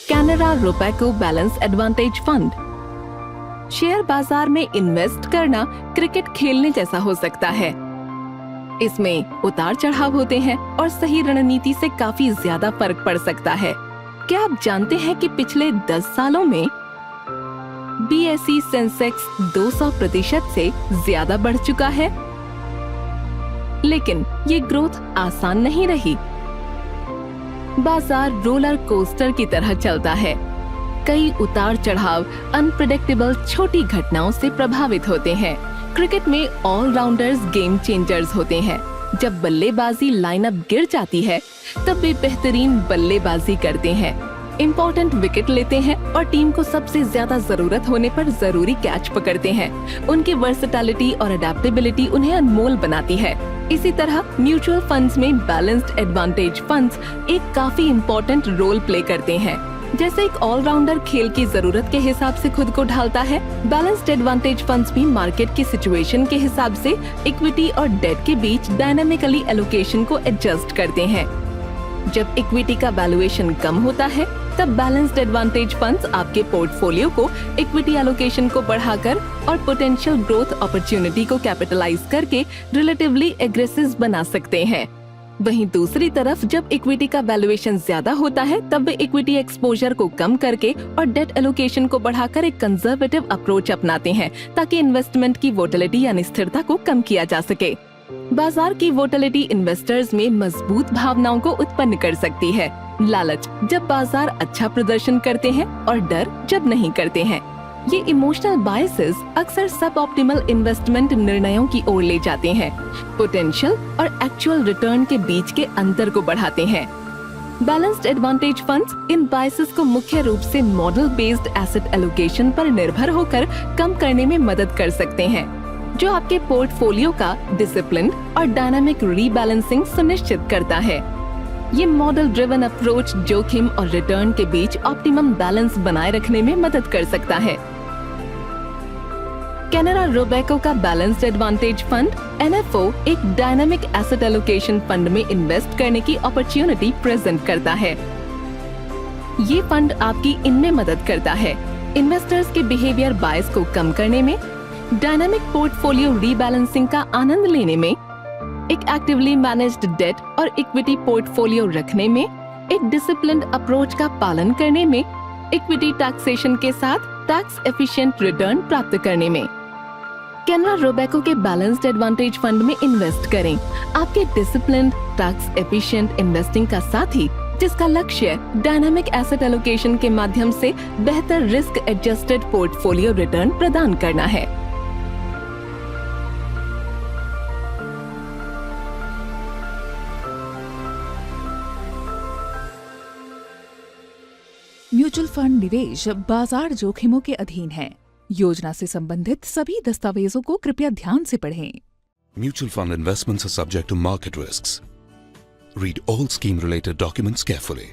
Canara Robeco balance advantage fund. Share बाजार में invest करना क्रिकेट खेलने जैसा हो सकता है। इसमें उतार चढ़ाव होते हैं और सही रणनीति से काफी ज्यादा फर्क पड़ सकता है। क्या आप जानते हैं कि पिछले 10 सालों में BSE सेंसेक्स 200% से ज्यादा बढ़ चुका है? लेकिन ये ग्रोथ आसान नहीं रही। बाजार रोलर कोस्टर की तरह चलता है। कई उतार चढ़ाव अनप्रेडिक्टेबल छोटी घटनाओं से प्रभावित होते हैं। क्रिकेट में ऑलराउंडर्स गेम चेंजर्स होते हैं। जब बल्लेबाजी लाइनअप गिर जाती है तब वे बेहतरीन बल्लेबाजी करते हैं, इम्पोर्टेंट विकेट लेते हैं और टीम को सबसे ज्यादा जरूरत होने पर जरूरी कैच पकड़ते हैं। उनकी वर्सेटैलिटी और अडेप्टेबिलिटी उन्हें अनमोल बनाती है। इसी तरह म्यूचुअल फंड्स में बैलेंस्ड एडवांटेज फंड्स एक काफी इम्पोर्टेंट रोल प्ले करते हैं। जैसे एक ऑलराउंडर खेल की जरूरत के हिसाब से खुद को ढालता है, बैलेंस्ड एडवांटेज फंड्स भी मार्केट की सिचुएशन के हिसाब से इक्विटी और डेट के बीच डायनामिकली एलोकेशन को एडजस्ट करते हैं। जब इक्विटी का वैल्यूएशन कम होता है तब बैलेंस्ड एडवांटेज फंड्स आपके पोर्टफोलियो को इक्विटी एलोकेशन को बढ़ाकर और पोटेंशियल ग्रोथ अपॉर्चुनिटी को कैपिटलाइज करके रिलेटिवली एग्रेसिव बना सकते हैं। वहीं दूसरी तरफ जब इक्विटी का वैल्यूएशन ज्यादा होता है तब वे इक्विटी एक्सपोजर को कम करके और डेट एलोकेशन को बढ़ाकर एक कंजर्वेटिव अप्रोच अपनाते हैं ताकि इन्वेस्टमेंट की वोलेटिलिटी यानी स्थिरता को कम किया जा सके। बाजार की वोलेटिलिटी इन्वेस्टर्स में मजबूत भावनाओं को उत्पन्न कर सकती है। लालच जब बाजार अच्छा प्रदर्शन करते हैं और डर जब नहीं करते हैं। ये इमोशनल बायसेस अक्सर सब ऑप्टिमल इन्वेस्टमेंट निर्णयों की ओर ले जाते हैं, पोटेंशियल और एक्चुअल रिटर्न के बीच के अंतर को बढ़ाते हैं। बैलेंस्ड एडवांटेज फंड्स इन बायसेस को मुख्य रूप से मॉडल बेस्ड एसेट एलोकेशन पर निर्भर होकर कम करने में मदद कर सकते हैं, जो आपके पोर्टफोलियो का डिसिप्लिन और डायनामिक रीबैलेंसिंग सुनिश्चित करता है। ये मॉडल ड्रिवन अप्रोच जोखिम और रिटर्न के बीच ऑप्टिमम बैलेंस बनाए रखने में मदद कर सकता है। कैनरा रोबेको का बैलेंस्ड एडवांटेज फंड NFO एक डायनामिक एसेट एलोकेशन फंड में इन्वेस्ट करने की अपॉर्चुनिटी प्रेजेंट करता है। ये फंड आपकी इनमें मदद करता है इन्वेस्टर्स के बिहेवियर बायस को कम करने में, डायनामिक पोर्टफोलियो रीबैलेंसिंग का आनंद लेने में, एक एक्टिवली मैनेज्ड डेट और इक्विटी पोर्टफोलियो रखने में, एक डिसिप्लिन्ड अप्रोच का पालन करने में, इक्विटी टैक्सेशन के साथ टैक्स एफिशिएंट रिटर्न प्राप्त करने में। कैनरा रोबेको के बैलेंस्ड एडवांटेज फंड में इन्वेस्ट करें, आपके डिसिप्लिन्ड टैक्स एफिशिएंट इन्वेस्टिंग का साथी, जिसका लक्ष्य डायनामिक एसेट एलोकेशन के माध्यम से बेहतर रिस्क एडजस्टेड पोर्टफोलियो रिटर्न प्रदान करना है। म्यूचुअल फंड निवेश बाजार जोखिमों के अधीन है। योजना से संबंधित सभी दस्तावेजों को कृपया ध्यान से पढ़ें। Mutual fund investments are subject to market risks. Read all scheme-related documents carefully.